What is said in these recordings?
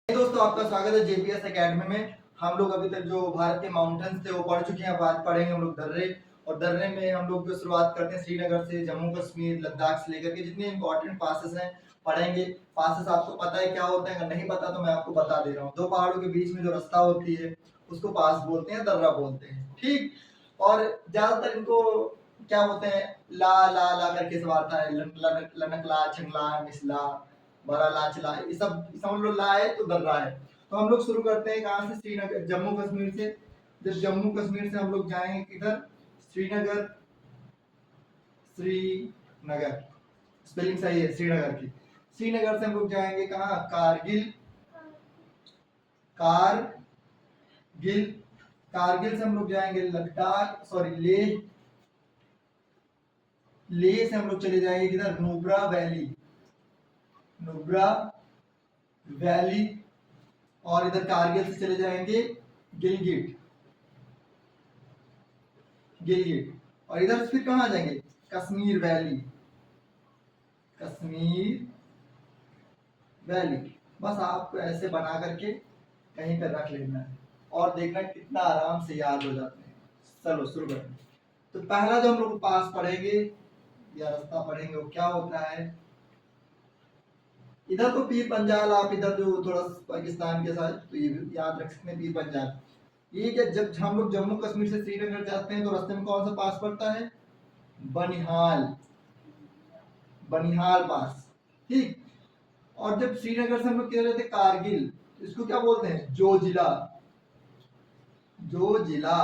दोस्तों, आपका स्वागत है जेपीएस एकेडमी में। हम लोग अभी तक जो भारत के माउंटेन्स थे वो पढ़ चुके हैं। बात पढ़ेंगे हम लोग दर्रे। और दर्रे में हम लोग जो शुरुआत करते हैं श्रीनगर से, जम्मू कश्मीर लद्दाख से लेकर के जितने इंपॉर्टेंट पासेस हैं पढ़ेंगे। पासेस आपको पता है क्या होता है? अगर नहीं पता तो मैं आपको बता दे रहा हूँ। दो पहाड़ों के बीच में जो रास्ता होती है उसको पास बोलते हैं, दर्रा बोलते हैं, ठीक। और ज्यादातर इनको क्या बोलते हैं, ला ला ला करके सवारता है, लनकला, छंगला, मिसला, बड़ा लाचला, ये सब समझ लो। ला है तो दर्रा है। तो हम लोग शुरू करते हैं कहाँ से? श्रीनगर, जम्मू कश्मीर से। जब जम्मू कश्मीर से हम लोग जाएंगे किधर? श्रीनगर, श्रीनगर, स्पेलिंग सही है श्रीनगर की। श्रीनगर से हम लोग जाएंगे कहाँ? कारगिल, कारगिल। कारगिल से हम लोग जाएंगे लद्दाख, सॉरी लेह। लेह से हम लोग चले जाएंगे किधर? Nubra valley, Nubra valley. और इधर कारगिल से चले जाएंगे गिलगिट, गिलगिट। और इधर से फिर कहाँ जाएंगे? Kashmir valley, Kashmir valley. बस आपको ऐसे बना करके कहीं पर रख लेना है और देखना कितना आराम से याद हो जाते हैं। चलो शुरू करते हैं। तो पहला जो हम लोग पास पढ़ेंगे या रास्ता पढ़ेंगे वो क्या होता है? इधर तो पीर पंजाल, आप इधर जो थोड़ा पाकिस्तान के साथ, तो ये भी याद रख सकते हैं पीर पंजाल। ये क्या, जब हम लोग जम्मू कश्मीर से श्रीनगर जाते हैं तो रास्ते में कौन सा पास पड़ता है? बनिहाल, बनिहाल पास, ठीक। और जब श्रीनगर से हम लोग कह रहे थे कारगिल, इसको क्या बोलते हैं? जो जिला, जो जिला।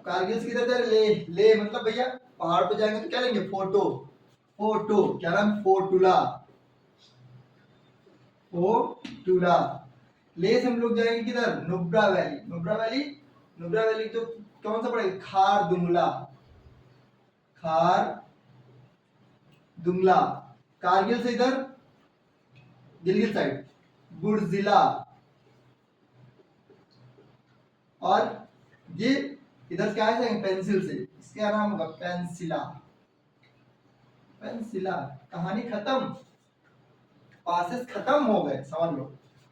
कारगिल से किधर जा रहे? ले, ले मतलब भैया पहाड़ पे जाएंगे तो क्या लेंगे? फोटो, फोटो क्या नाम? फोटुला, फोटुला। ले से हम लोग जाएंगे किधर? Nubra valley, Nubra valley. Nubra valley तो कौन सा पड़ेगा? खार दुंगला, खार दुंगला। कारगिल से इधर गिलगित साइड बुर्जिला। और ये इधर क्या है? पेंसिल से, इसका नाम होगा पेंसिला, पेंसिला। कहानी खत्म, पासेस खत्म हो गए, समझ लो।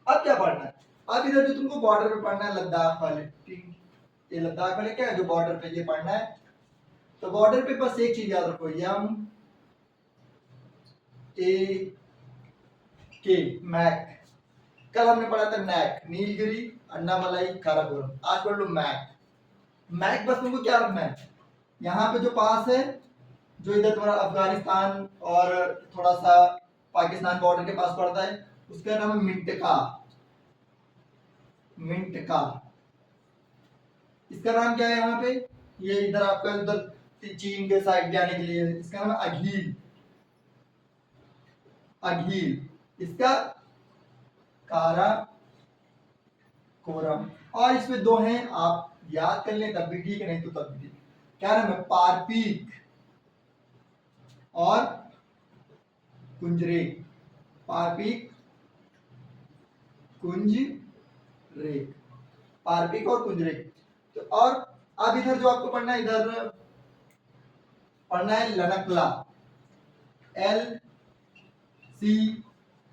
अब क्या पढ़ना है? अब इधर जो तुमको बॉर्डर पे पढ़ना है लद्दाख वाले, ठीक। ये लद्दाख वाले क्या है जो बॉर्डर पे ये पढ़ना है। तो बॉर्डर पे बस एक चीज याद रखो, यम ए के, मैक। कल हमने पढ़ा था नैक, नीलगिरी, अन्नामलाई, काराकोरम। आज पढ़ लो मैक। मैक बस तुमको क्या रखना है? यहाँ पे जो पास है, जो इधर तुम्हारा अफगानिस्तान और थोड़ा सा पाकिस्तान बॉर्डर के पास पड़ता है, उसका नाम है मिंटका, मिंटका। इसका नाम क्या है यहाँ पे? ये इधर आपका इधर चीन के साइड जाने के लिए, इसका नाम है अघील, अघील। इसका कारा कोरम। और इसमें दो हैं, आप याद कर लें तब भी ठीक है, नहीं तो तब भी ठीक। क्या नाम है? पारपीक और कुंजरेक, पारपीक, कुंजरेक, पारपीक और कुंजरेक। तो और अब इधर जो आपको पढ़ना है, इधर पढ़ना है लनकला, एल सी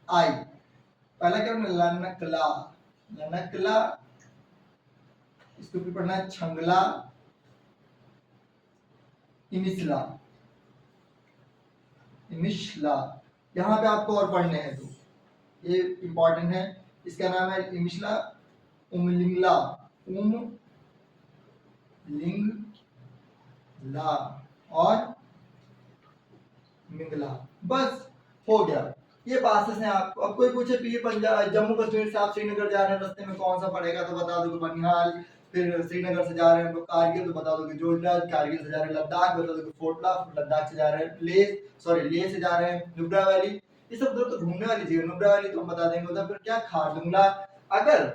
आई। पहला क्या पढ़ना? लनकला, लनकला। इसको भी पढ़ना है छंगला, इमिसला, इमिशला। यहाँ पे आपको और पढ़ने हैं तो ये इंपॉर्टेंट है। इसका नाम है इमिशला, उमलिंगला, उम लिंगला और मिंगला। बस हो गया। ये पासेस हैं। आपको अब कोई पूछे पीर पंजाब, जम्मू कश्मीर से आप श्रीनगर जा रहे हैं, रास्ते में कौन सा पड़ेगा? तो बता दो बनिहाल। फिर श्रीनगर से जा रहे हैं तो कारगिल, तो बता दोगे जोजिला। कारगिल से जा रहे हैं लद्दाख, बता दोगे फोटला। लद्दाख से जा रहे हैं ले, सॉरी लेह से जा रहे हैं नुब्रा वैली। ये सब उधर तो घूमने वाली जगह। नुब्रा वैली तो हम बता देंगे। उधर फिर क्या? खारदुंगला। अगर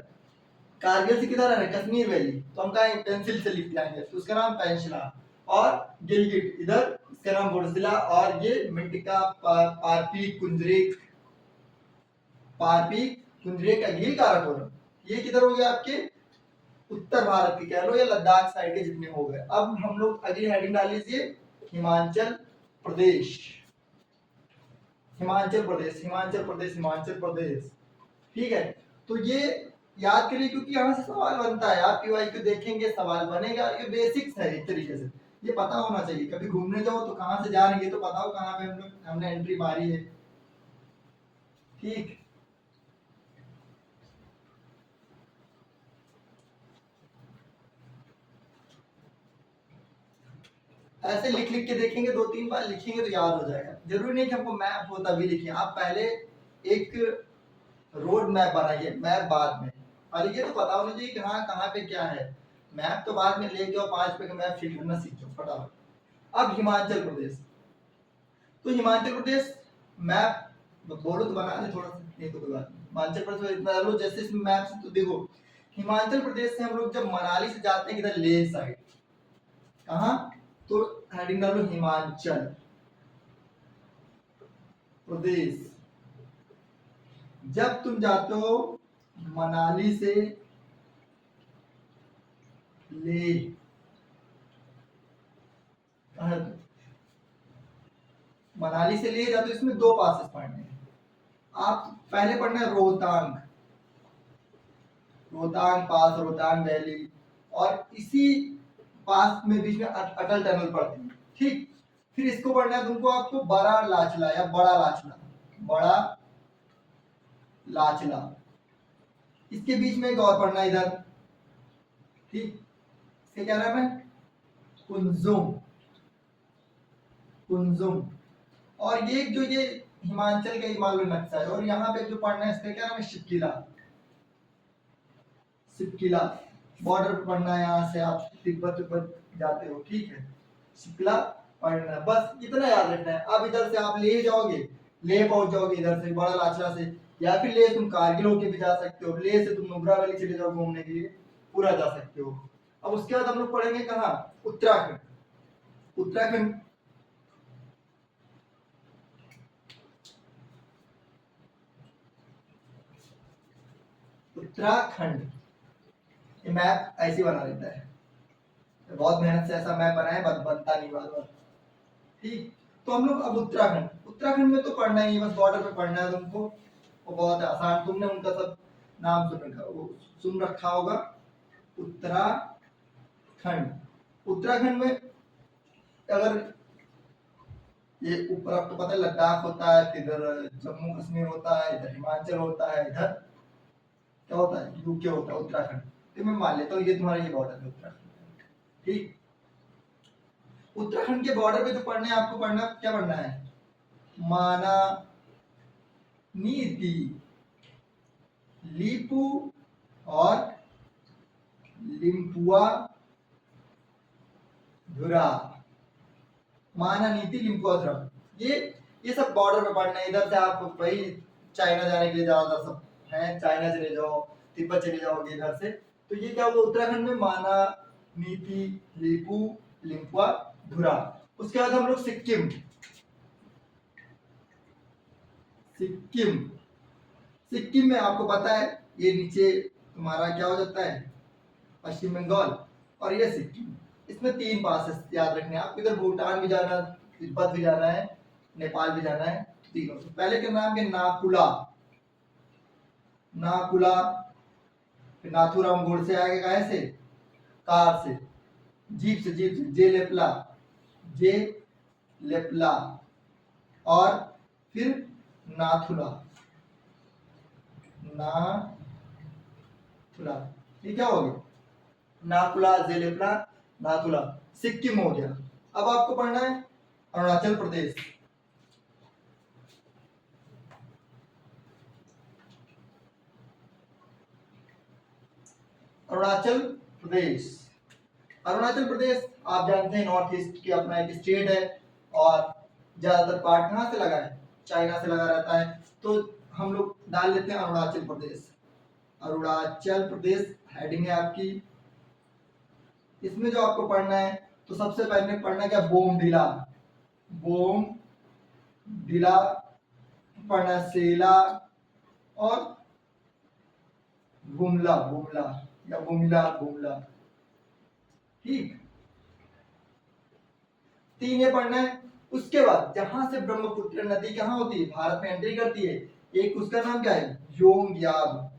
कारगिल से किधर आ रहे हैं? कश्मीर वैली, तो हम कहेंगे पेंसिल से लिख के आएंगे, तो उसका नाम पेंसिला। और गिलगिट इधर, इसका नाम बुर्जिला। और ये मिंटिका, पारपीक, कुंजरेक, पारपीक, कुंजरेक, अघील, काराकोरम। ये किधर हो गया? आपके उत्तर भारत के कह लो या लद्दाख साइड के जितने हो गए। अब हम लोग अगली हेडिंग डाल लीजिए, हिमाचल प्रदेश, हिमाचल प्रदेश, हिमाचल प्रदेश, हिमाचल प्रदेश। ठीक है, तो ये याद करिए क्योंकि यहाँ से सवाल बनता है, आप पीवाई को देखेंगे सवाल बनेगा, ये बेसिक्स है एक तरीके से, ये पता होना चाहिए। कभी घूमने जाओ तो कहाँ से जा रहे हैं ये तो पता हो कहाँ पे हमने एंट्री मारी है। ठीक, ऐसे लिख लिख के देखेंगे, 2-3 बार लिखेंगे तो याद हो जाएगा। जरूरी नहीं कि हमको मैप हो तभी लिखिए, आप पहले एक रोड मैप बनाइए, मैप बाद में। और ये तो पता होना चाहिए कि हाँ कहाँ पे क्या है, मैप तो बाद में ले जाओ, 5 रुपए का मैप फिट करना सीख जाओ फटाफट। अब हिमाचल प्रदेश, तो हिमाचल प्रदेश मैप बोलो तो बना दे थोड़ा सा, नहीं तो कोई बात नहीं। हिमाचल प्रदेश इतना डालो जैसे इसमें मैप से, तो देखो हिमाचल प्रदेश से हम लोग जब मनाली से जाते हैं इधर लेह साइड, कहाँ, तो हेडिंग डालो हिमाचल प्रदेश। जब तुम जाते हो मनाली से लेह, मनाली से लेह जाते हो, इसमें 2 पासेस पढ़ने हैं। आप पहले पढ़ना है रोहतांग, रोहतांग पास, रोहतांग वैली, और इसी पास में बीच में अटल टनल पड़ती है। ठीक, फिर इसको पढ़ना है तुमको, आपको बड़ा लाचला या बड़ा लाचला, बड़ा लाचला, इसके बीच में एक और पढ़ना है इधर। ठीक, इसके क्या नाम है, कुंजुम, कुंजुम। और ये जो ये हिमाचल का हिमालय नक्शा है, और यहाँ पे जो पढ़ना है इसका क्या नाम है, शिपकिला, शिपकिला बॉर्डर पर पढ़ना है, यहाँ से आप तिब्बत तिब्बत जाते हो। ठीक है, शिपकिला पढ़ना है, बस इतना याद रखना है। अब इधर से आप ले जाओगे, ले पहुंच जाओगे इधर से बड़ा लाचला से, या फिर ले तुम कारगिल होके भी जा सकते हो, ले से तुम नुब्रा वैली चले जाओ घूमने के लिए, पूरा जा सकते हो। अब उसके बाद हम लोग पढ़ेंगे कहाँ, उत्तराखंड, उत्तराखंड। उत्तराखंड ये मैप ऐसे बना देता है, बहुत मेहनत से ऐसा मैप बनाया, बनता नहीं बार बार। ठीक, तो हम लोग अब उत्तराखंड, उत्तराखंड में तो पढ़ना ही है, बस बॉर्डर पे पढ़ना है तुमको, वो बहुत आसान, तुमने उनका सब नाम सुन रखा होगा। उत्तराखंड, उत्तराखंड में अगर ये ऊपर आपको पता है लद्दाख होता है, फिर इधर जम्मू कश्मीर होता है, इधर हिमाचल होता है, इधर क्या होता है, यूके होता है, उत्तराखंड। तो मैं मान लेता हूँ ये तुम्हारा ये बॉर्डर है उत्तराखंड। ठीक, उत्तराखंड के बॉर्डर पे जो पढ़ना है आपको, पढ़ना क्या पढ़ना है, माना नीति, लीपू और लिम्पुआ धुरा, माना नीति लिम्पुआ धुरा, ये सब बॉर्डर पे पढ़ना है। इधर से आप वही चाइना जाने के लिए ज्यादातर सब है, चाइना चले जाओ, तिब्बत चले जाओगे इधर से, तो ये क्या हुआ उत्तराखंड में, माना नीति लीपू लिम्पुआ धुरा। उसके बाद हम लोग सिक्किम, सिक्किम, सिक्किम में आपको पता है ये नीचे तुम्हारा क्या हो जाता है, पश्चिम बंगाल, और ये सिक्किम। इसमें 3 पासेस याद रखने हैं आप, इधर भूटान भी जाना, तिब्बत भी जाना है, नेपाल भी जाना है, तीनों। पहले के नाम के नाकुला, नाकुला, फिर नाथूराम गोडसे आगे कहाँ से, कार से, जीप से, जीप से जे लेपला, जे लेपला, और फिर नाथुला, नाथुला, ये क्या हो गया, नाकुला, जेलेपला, नाथुला, सिक्किम हो गया। अब आपको पढ़ना है अरुणाचल प्रदेश, अरुणाचल प्रदेश, अरुणाचल प्रदेश आप जानते हैं नॉर्थ ईस्ट की अपना एक स्टेट है, और ज्यादातर पार्ट कहाँ से लगा है, चाइना से लगा रहता है, तो हम लोग डाल लेते हैं अरुणाचल प्रदेश, अरुणाचल प्रदेश हेडिंग है आपकी। इसमें जो आपको पढ़ना है, तो सबसे पहले पढ़ना क्या, बोमडिला, बोमडिला पढ़ना, सेला और बुमला, बुमला या बुमला, बुमला। ठीक, 3 ये पढ़ना है। उसके बाद जहां से ब्रह्मपुत्र नदी कहाँ होती है, भारत में एंट्री करती है, एक उसका नाम क्या है, योंगयाब,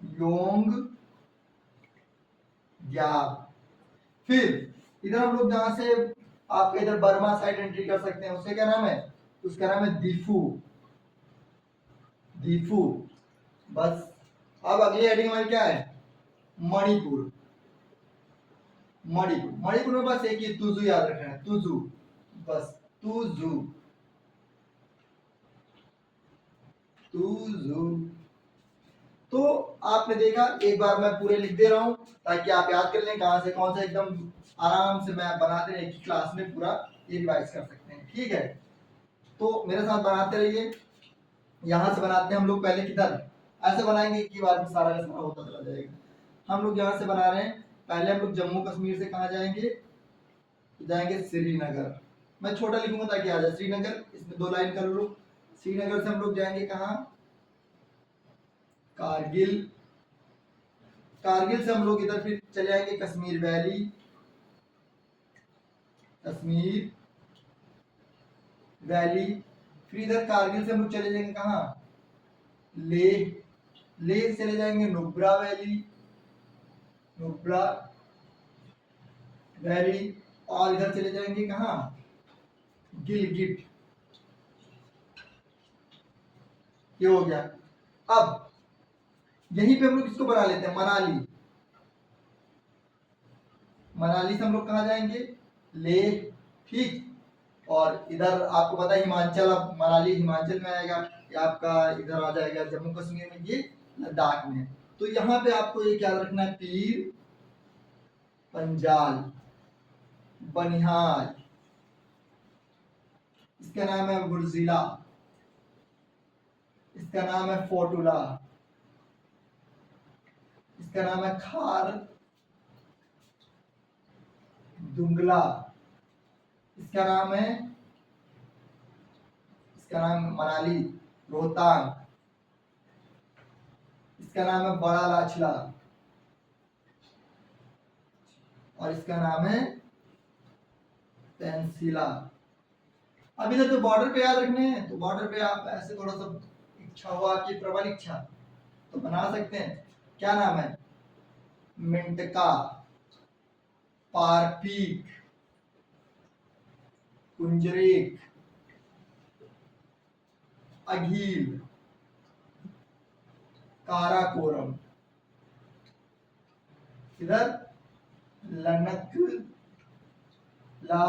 योंगयाब। फिर इधर हम लोग जहां से आपके इधर बर्मा साइड एंट्री कर सकते हैं, उसका क्या नाम है, उसका नाम है दीफू, दीफू। बस अब अगली हेडिंग हमारी क्या है, मणिपुर, मणिपुर। मणिपुर में बस एक ही तुजू याद रखना है, तुजू, बस तुजू, तुजू। तो आपने देखा, एक बार मैं पूरे लिख दे रहा हूं ताकि आप याद कर लें कहां से कौन सा, एकदम आराम से मैं बनाते हैं एक ही क्लास में पूरा ये रिवाइज कर सकते हैं, ठीक है। तो मेरे साथ बनाते रहिए। यहाँ से बनाते हैं हम लोग पहले किधर, ऐसे बनाएंगे कि बार में सारा का सारा होता चला जाएगा। हम लोग यहाँ से बना रहे हैं, पहले हम लोग जम्मू कश्मीर से कहाँ जाएंगे, जाएंगे श्रीनगर। मैं छोटा लिखूंगा ताकि आ जाए, श्रीनगर, इसमें 2 लाइन कर लो। श्रीनगर से हम लोग जाएंगे कहाँ, कारगिल। कारगिल से हम लोग इधर फिर चले आएंगे कश्मीर वैली, कश्मीर वैली। फिर इधर कारगिल से हम लोग चले जाएंगे कहाँ, लेह। लेह चले जाएंगे नुब्रा वैली, नुब्रा वैली। और इधर चले जाएंगे कहाँ, गिलगिट। ये हो गया। अब यहीं पे हम लोग इसको बना लेते हैं, मनाली। मनाली से हम लोग कहाँ जाएंगे, लेह, ठीक। और इधर आपको पता है हिमाचल, अब मनाली हिमाचल में आएगा, ये आपका इधर आ जाएगा जम्मू कश्मीर में, ये लद्दाख में। तो यहाँ पे आपको ये याद रखना है, पीर पंजाल, बनिहाल, इसका नाम है बुर्जिला, इसका नाम है फोटुला, इसका नाम है खार दुंगला, इसका नाम है, इसका नाम मनाली रोहतांग, इसका नाम है बड़ा लाचला, और इसका नाम है पेंसिला। अब इधर तो बॉर्डर पे याद रखने हैं, तो बॉर्डर पे आप ऐसे थोड़ा सा इच्छा हो आपकी, प्रबल इच्छा, तो बना सकते हैं। क्या नाम है, मिंटका, पारपीक, कुंजरेक, अघील, काराकोरम। इधर लनक ला,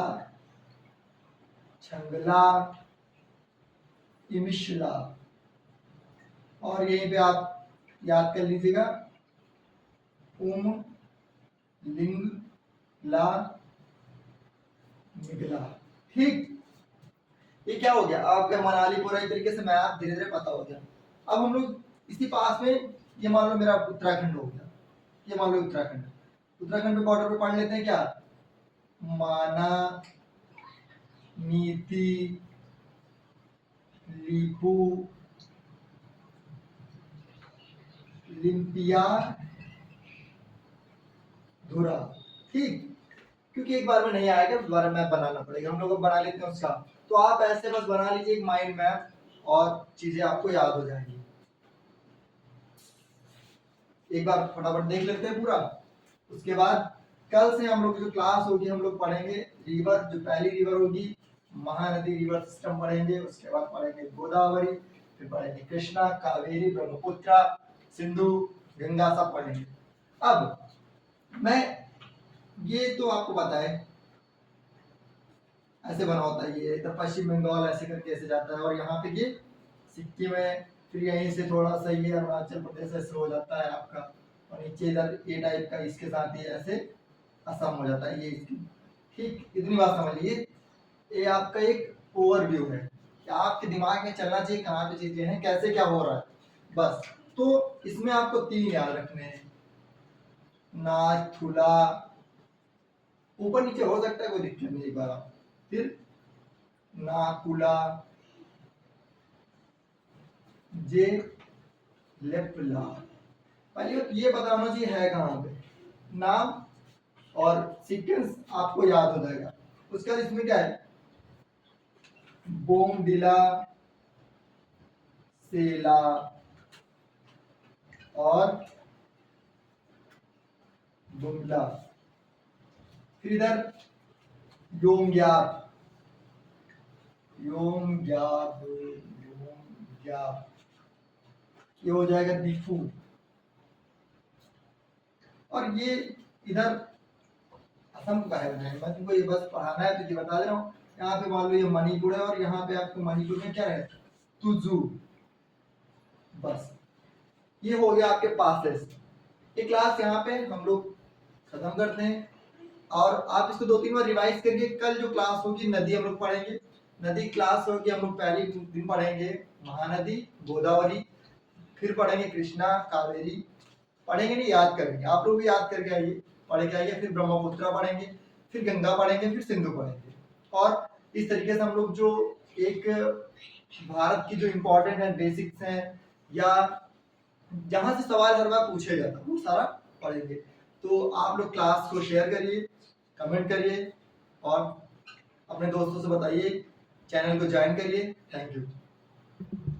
छंगला, इमिशला। और यहीं पे आप याद कर लीजिएगा, लिंग ला, निगला, ठीक। ये क्या हो गया, आपका मनाली पूरा एक तरीके से मैप धीरे धीरे पता हो गया। अब हम लोग इसी पास में, ये मान लो मेरा उत्तराखंड हो गया, ये मान लो उत्तराखंड, उत्तराखंड पे बॉर्डर पे पढ़ लेते हैं क्या, माना, नीति, लीपू, लिम्पिया, धुरा, ठीक। क्योंकि एक बार में नहीं आएगा, दोबारा मैप बनाना पड़ेगा, हम लोग बना लेते हैं उसका। तो आप ऐसे बस बना लीजिए एक माइंड मैप, और चीजें आपको याद हो जाएंगी। एक बार फटाफट देख लेते हैं पूरा, उसके बाद कल से हम लोग जो क्लास होगी हम लोग पढ़ेंगे रिवर। जो पहली रिवर होगी महानदी रिवर सिस्टम पढ़ेंगे, उसके बाद पढ़ेंगे गोदावरी, फिर पढ़ेंगे कृष्णा, कावेरी, ब्रह्मपुत्र, सिंधु, गंगा, सब पढ़ेंगे। अब मैं, ये तो आपको पता है ऐसे बना होता है, ये इधर पश्चिम बंगाल ऐसे करके ऐसे जाता है, और यहाँ पे ये सिक्किम है, फिर यहीं से थोड़ा सा ये अरुणाचल प्रदेश ऐसे हो जाता है आपका, और नीचे इधर ए टाइप का इसके साथ ही ऐसे असम हो जाता है, ये इसकी, ठीक। इतनी बात समझ लीजिए, ये आपका एक ओवरव्यू है कि आपके दिमाग में चलना चाहिए कहाँ पे चीजें हैं, कैसे क्या हो रहा है, बस। तो इसमें आपको 3 याद रखने हैं, नाथुला, ऊपर नीचे हो सकता है कोई दिक्कत नहीं, एक बार आप, फिर नाकुला, जे लेपला। पहले तो ये पता होना चाहिए है कहाँ पे, नाम और सीक्वेंस आपको याद हो जाएगा। उसके बाद इसमें क्या है, बोमडिला, सेला और बुमला। फिर इधर योंग्याब, योंग्याब, योंग्याब, ये हो जाएगा दिफू। और ये इधर असम का है, मैं तुमको ये बस पढ़ाना है तो ये बता दे रहा हूँ। यहाँ पे मान लो ये मणिपुर है और यहाँ पे आपको मणिपुर में क्या है, तुजू। बस ये हो गया आपके पास टेस्ट। ये क्लास यहाँ पे हम लोग खत्म करते हैं और आप इसको 2-3 बार रिवाइज करके कल जो क्लास होगी नदी हम लोग पढ़ेंगे। नदी क्लास होगी, हम लोग पहले दिन पढ़ेंगे महानदी, गोदावरी, फिर पढ़ेंगे कृष्णा, कावेरी। पढ़ेंगे नहीं, याद करेंगे, आप लोग भी याद करके आइए, पढ़ के आइए। फिर ब्रह्मपुत्र पढ़ेंगे, फिर गंगा पढ़ेंगे, फिर सिंधु पढ़ेंगे। और इस तरीके से हम लोग जो एक भारत की जो इम्पोर्टेंट है बेसिक्स हैं या जहां से सवाल हर बार पूछे जाता है वो सारा पढ़ेंगे। तो आप लोग क्लास को शेयर करिए, कमेंट करिए और अपने दोस्तों से बताइए, चैनल को ज्वाइन करिए। Thank you.